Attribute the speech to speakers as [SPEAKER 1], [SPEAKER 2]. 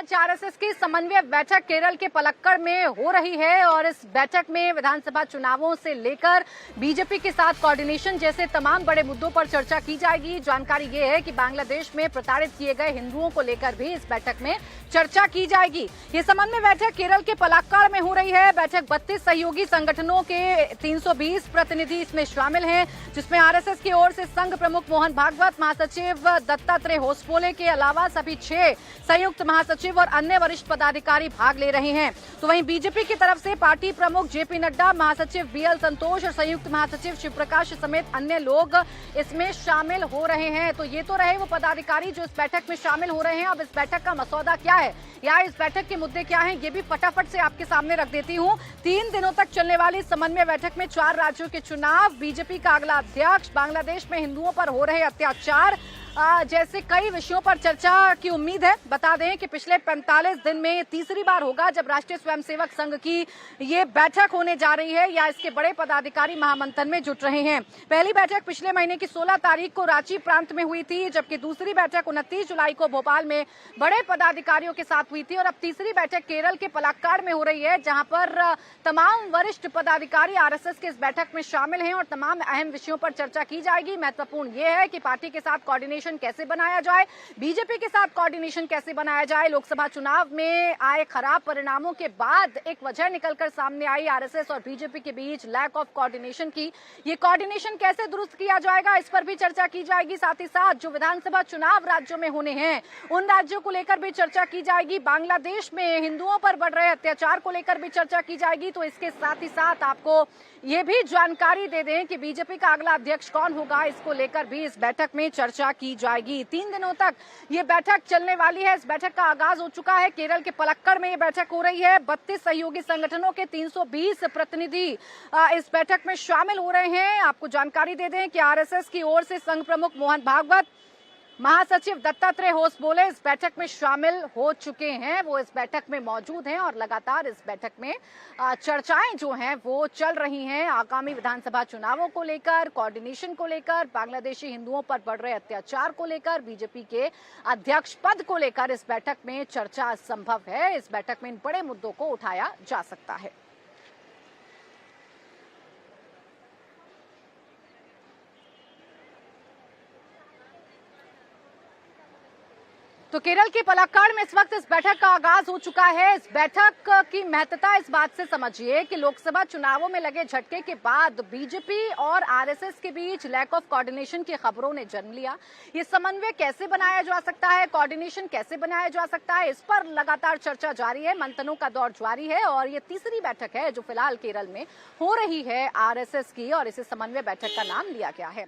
[SPEAKER 1] आज आरएसएस की समन्वय बैठक केरल के पलक्कड़ में हो रही है और इस बैठक में विधानसभा चुनावों से लेकर बीजेपी के साथ कोऑर्डिनेशन जैसे तमाम बड़े मुद्दों पर चर्चा की जाएगी। जानकारी ये है कि बांग्लादेश में प्रताड़ित किए गए हिंदुओं को लेकर भी इस बैठक में चर्चा की जाएगी। ये समन्वय बैठक केरल के पलक्कड़ में हो रही है। बैठक 32 सहयोगी संगठनों के 320 प्रतिनिधि इसमें शामिल हैं, जिसमें आरएसएस की ओर से संघ प्रमुख मोहन भागवत, महासचिव दत्तात्रेय होसबोले के अलावा सभी 6 संयुक्त महासचिव और अन्य वरिष्ठ पदाधिकारी भाग ले रहे हैं। तो वहीं बीजेपी की तरफ से पार्टी प्रमुख जेपी नड्डा, महासचिव बीएल संतोष और संयुक्त महासचिव शिवप्रकाश समेत अन्य लोग इसमें शामिल हो रहे हैं। तो ये तो रहे वो पदाधिकारी जो इस बैठक में शामिल हो रहे हैं। अब इस बैठक का मसौदा क्या है या इस बैठक के मुद्दे क्या हैं, ये भी फटाफट से आपके सामने रख देती हूँ। 3 दिनों तक चलने वाली समन्वय बैठक में 4 राज्यों के चुनाव, बीजेपी का अगला अध्यक्ष, बांग्लादेश में हिंदुओं पर हो रहे अत्याचार जैसे कई विषयों पर चर्चा की उम्मीद है। बता दें कि पिछले 45 दिन में तीसरी बार होगा जब राष्ट्रीय स्वयंसेवक संघ की ये बैठक होने जा रही है या इसके बड़े पदाधिकारी महामंथन में जुट रहे हैं। पहली बैठक पिछले महीने की 16 तारीख को रांची प्रांत में हुई थी, जबकि दूसरी बैठक 29 जुलाई को भोपाल में बड़े पदाधिकारियों के साथ हुई थी और अब तीसरी बैठक केरल के पलक्कड़ में हो रही है, जहां पर तमाम वरिष्ठ पदाधिकारी आरएसएस के इस बैठक में शामिल हैं और तमाम अहम विषयों पर चर्चा की जाएगी। महत्वपूर्ण ये है कि पार्टी के साथ कोऑर्डिनेशन कैसे बनाया जाए, बीजेपी के साथ कोऑर्डिनेशन कैसे बनाया जाए। लोकसभा चुनाव में आए खराब परिणामों के बाद एक वजह निकलकर सामने आई आरएसएस और बीजेपी के बीच लैक ऑफ कोऑर्डिनेशन की। ये कोऑर्डिनेशन कैसे दुरुस्त किया जाएगा, इस पर भी चर्चा की जाएगी। साथ ही साथ जो विधानसभा चुनाव राज्यों में होने हैं उन राज्यों को लेकर भी चर्चा की जाएगी। बांग्लादेश में हिंदुओं पर बढ़ रहे अत्याचार को लेकर भी चर्चा की जाएगी। तो इसके साथ ही साथ आपको ये भी जानकारी दे दें कि बीजेपी का अगला अध्यक्ष कौन होगा, इसको लेकर भी इस बैठक में चर्चा की जाएगी। 3 दिनों तक ये बैठक चलने वाली है। इस बैठक का आगाज हो चुका है। केरल के पलक्कड़ में ये बैठक हो रही है। 32 सहयोगी संगठनों के 320 प्रतिनिधि इस बैठक में शामिल हो रहे हैं। आपको जानकारी दे दें कि आरएसएस की ओर से संघ प्रमुख मोहन भागवत, महासचिव दत्तात्रेय होसबोले इस बैठक में शामिल हो चुके हैं। वो इस बैठक में मौजूद हैं और लगातार इस बैठक में चर्चाएं जो हैं वो चल रही हैं आगामी विधानसभा चुनावों को लेकर, कोऑर्डिनेशन को लेकर, बांग्लादेशी हिंदुओं पर बढ़ रहे अत्याचार को लेकर, बीजेपी के अध्यक्ष पद को लेकर इस बैठक में चर्चा संभव है। इस बैठक में इन बड़े मुद्दों को उठाया जा सकता है। तो केरल के पलक्कड़ में इस वक्त इस बैठक का आगाज हो चुका है। इस बैठक की महत्ता इस बात से समझिए कि लोकसभा चुनावों में लगे झटके के बाद बीजेपी और आरएसएस के बीच लैक ऑफ कोऑर्डिनेशन की खबरों ने जन्म लिया। ये समन्वय कैसे बनाया जा सकता है, कोऑर्डिनेशन कैसे बनाया जा सकता है, इस पर लगातार चर्चा जारी है, मंथनों का दौर जारी है और ये तीसरी बैठक है जो फिलहाल केरल में हो रही है आरएसएस की और इसे समन्वय बैठक का नाम दिया गया है।